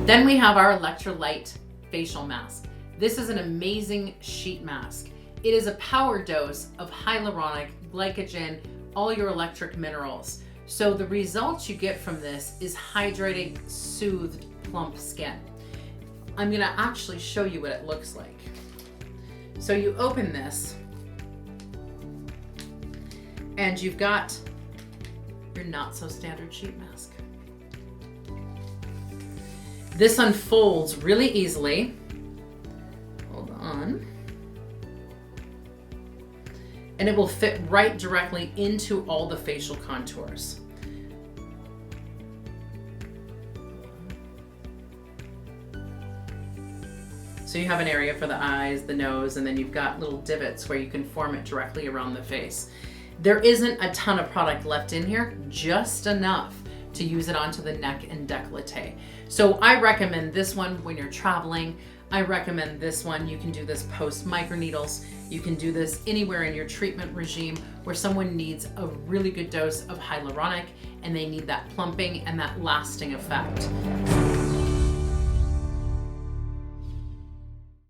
Then we have our electrolyte facial mask. This is an amazing sheet mask. It is a power dose of hyaluronic, glycogen, all your electric minerals. So the results you get from this is hydrated, soothed, plump skin. I'm gonna actually show you what it looks like. So you open this and you've got your not so standard sheet mask. This unfolds really easily. Hold on. And it will fit right directly into all the facial contours. So you have an area for the eyes, the nose, and then you've got little divots where you can form it directly around the face. There isn't a ton of product left in here, just enough to use it onto the neck and décolleté. So I recommend this one when you're traveling. I recommend this one. You can do this post microneedles. You can do this anywhere in your treatment regime where someone needs a really good dose of hyaluronic and they need that plumping and that lasting effect.